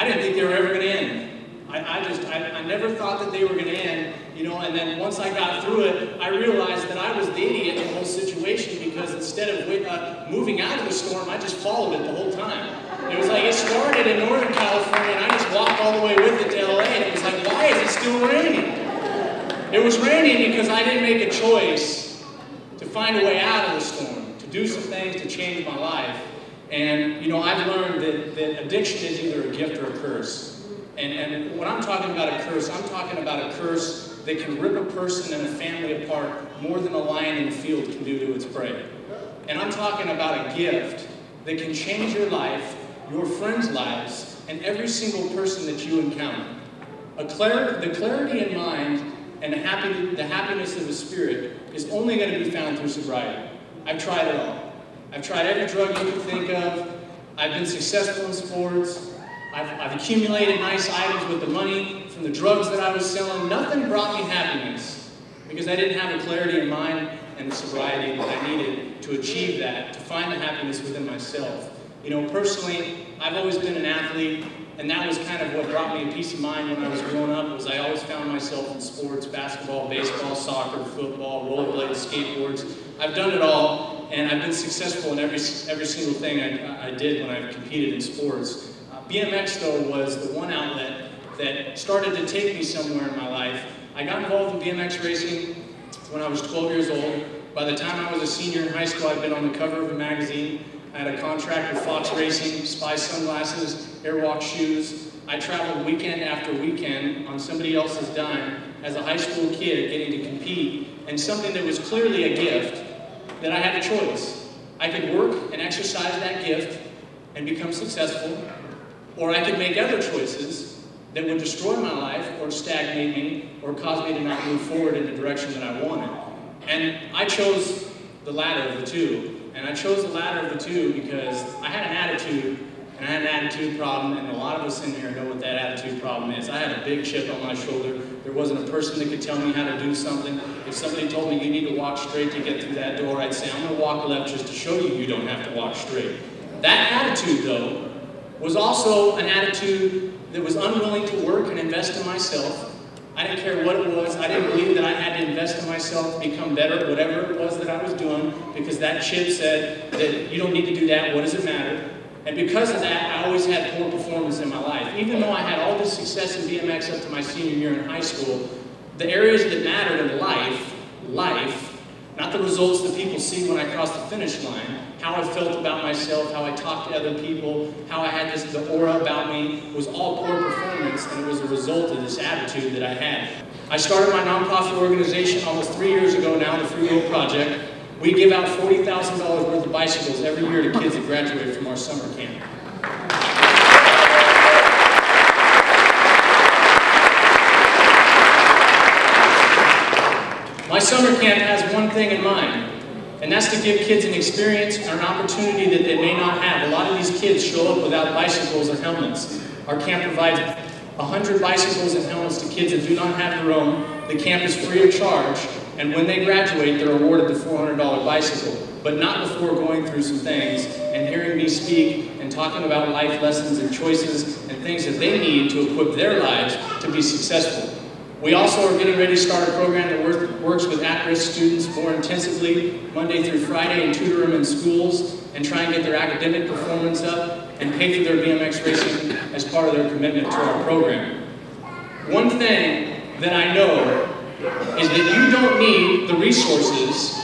I didn't think they were ever going to end. I never thought that they were going to end, you know, and then once I got through it, I realized that I was the idiot in the whole situation, because instead of moving out of the storm, I just followed it the whole time. It was like it started in Northern California, and I just walked all the way with it to LA, and it was like, why is it still raining? It was raining because I didn't make a choice to find a way out of the storm, to do some things to change my life. And, you know, I've learned that addiction is either a gift or a curse. And when I'm talking about a curse, I'm talking about a curse that can rip a person and a family apart more than a lion in the field can do to its prey. And I'm talking about a gift that can change your life, your friends' lives, and every single person that you encounter. The clarity in mind and the happiness of the spirit is only going to be found through sobriety. I've tried it all. I've tried every drug you can think of. I've been successful in sports. I've accumulated nice items with the money from the drugs that I was selling. Nothing brought me happiness because I didn't have the clarity in mind and the sobriety that I needed to achieve that, to find the happiness within myself. You know, personally, I've always been an athlete, and that was kind of what brought me a peace of mind when I was growing up, was I always found myself in sports, basketball, baseball, soccer, football, rollerblades, skateboards. I've done it all, and I've been successful in every single thing I did when I competed in sports. BMX, though, was the one outlet that started to take me somewhere in my life. I got involved in BMX racing when I was 12 years old. By the time I was a senior in high school, I'd been on the cover of a magazine. I had a contract with Fox Racing, Spy sunglasses, Airwalk shoes. I traveled weekend after weekend on somebody else's dime as a high school kid getting to compete, and something that was clearly a gift, that I had a choice. I could work and exercise that gift and become successful, or I could make other choices that would destroy my life or stagnate me or cause me to not move forward in the direction that I wanted. And I chose the latter of the two. And I chose the latter of the two because I had an attitude, and I had an attitude problem, and a lot of us in here know what that attitude problem is. I had a big chip on my shoulder. There wasn't a person that could tell me how to do something. If somebody told me you need to walk straight to get through that door, I'd say I'm going to walk left just to show you you don't have to walk straight. That attitude, though, was also an attitude that was unwilling to work and invest in myself. I didn't care what it was. I didn't believe that I had to invest in myself to become better at whatever it was that I was doing, because that chip said that you don't need to do that, what does it matter? And because of that, I always had poor performance in my life. Even though I had all this success in BMX up to my senior year in high school, the areas that mattered in life, not the results that people see when I cross the finish line, how I felt about myself, how I talked to other people, how I had the aura about me, was all poor performance, and it was a result of this attitude that I had. I started my nonprofit organization almost 3 years ago now, the Free Will Project. We give out $40,000 worth of bicycles every year to kids that graduate from our summer camp. My summer camp has one thing in mind, and that's to give kids an experience or an opportunity that they may not have. A lot of these kids show up without bicycles or helmets. Our camp provides 100 bicycles and helmets to kids that do not have their own. The camp is free of charge, and when they graduate, they're awarded the $400 bicycle, but not before going through some things and hearing me speak and talking about life lessons and choices and things that they need to equip their lives to be successful. We also are getting ready to start a program that works with at-risk students more intensively, Monday through Friday, and tutor them in schools and try and get their academic performance up and pay for their BMX racing as part of their commitment to our program. One thing that I know is that you don't need the resources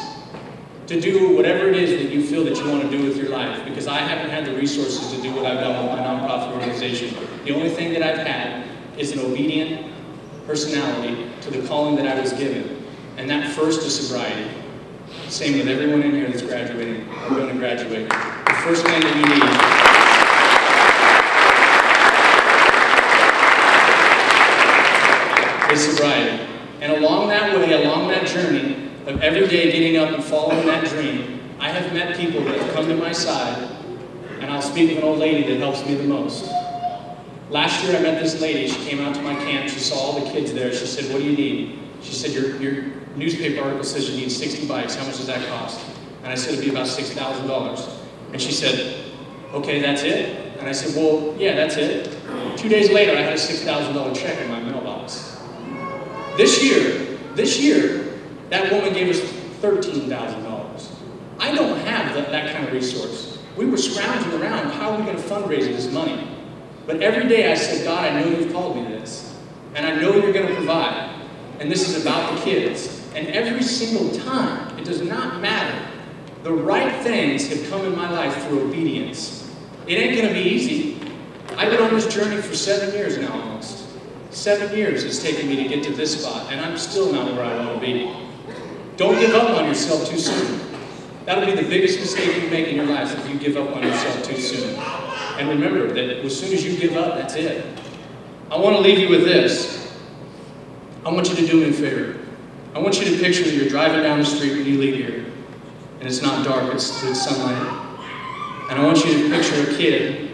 to do whatever it is that you feel that you want to do with your life, because I haven't had the resources to do what I've done with my nonprofit organization. The only thing that I've had is an obedient personality to the calling that I was given, and that first is sobriety. Same with everyone in here that's graduating or going to graduate. The first thing that you need is sobriety. And along that way, along that journey of every day getting up and following that dream, I have met people that have come to my side, and I'll speak of an old lady that helps me the most. Last year I met this lady. She came out to my camp. She saw all the kids there. She said, "What do you need?" She said, your newspaper article says you need 60 bikes. How much does that cost? And I said, it'd be about $6,000. And she said, "Okay, that's it?" And I said, "Well, yeah, that's it. $2 2 days later, I had a $6,000 check in my mailbox. This year, that woman gave us $13,000. I don't have that kind of resource. We were scrounging around, how are we going to fundraise this money? But every day I said, God, I know you've called me to this, and I know you're going to provide, and this is about the kids. And every single time, it does not matter, the right things have come in my life through obedience. It ain't going to be easy. I've been on this journey for 7 years now, almost. 7 years it's taken me to get to this spot, and I'm still not where I want to be. Don't give up on yourself too soon. That'll be the biggest mistake you make in your life if you give up on yourself too soon. And remember that as soon as you give up, that's it. I want to leave you with this. I want you to do me a favor. I want you to picture that you're driving down the street when you leave here, and it's not dark, it's sunlight. And I want you to picture a kid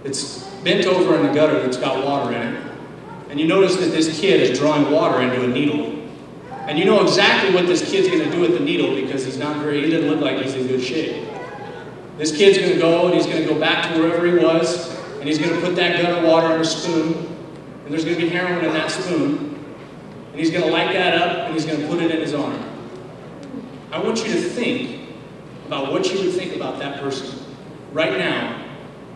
that's bent over in the gutter that's got water in it. And you notice that this kid is drawing water into a needle. And you know exactly what this kid's going to do with the needle because he doesn't look like he's in good shape. This kid's going to go and he's going to go back to wherever he was, and he's going to put that gutter water in a spoon, and there's going to be heroin in that spoon, and he's going to light that up and he's going to put it in his arm. I want you to think about what you would think about that person. Right now,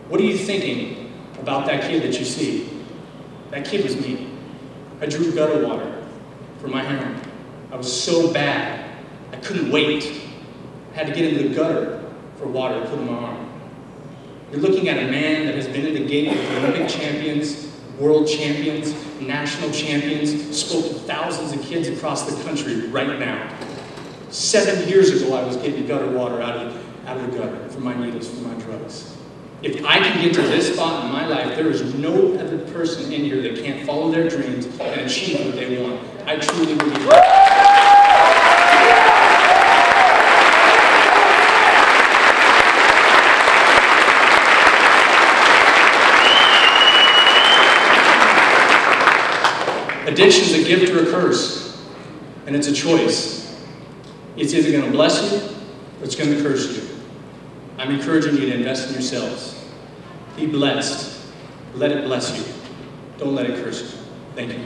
what are you thinking about that kid that you see? That kid was me. I drew gutter water for my heroin. I was so bad, I couldn't wait. I had to get into the gutter for water to put in my arm. You're looking at a man that has been at the gate with Olympic champions, world champions, national champions, spoke to thousands of kids across the country right now. 7 years ago, I was getting gutter water out of the gutter for my needles, for my drugs. If I can get to this spot in my life, there is no other person in here that can't follow their dreams and achieve what they want. I truly believe that. Addiction's a gift or a curse, and it's a choice. It's either going to bless you or it's going to curse you. I'm encouraging you to invest in yourselves. Be blessed. Let it bless you. Don't let it curse you. Thank you.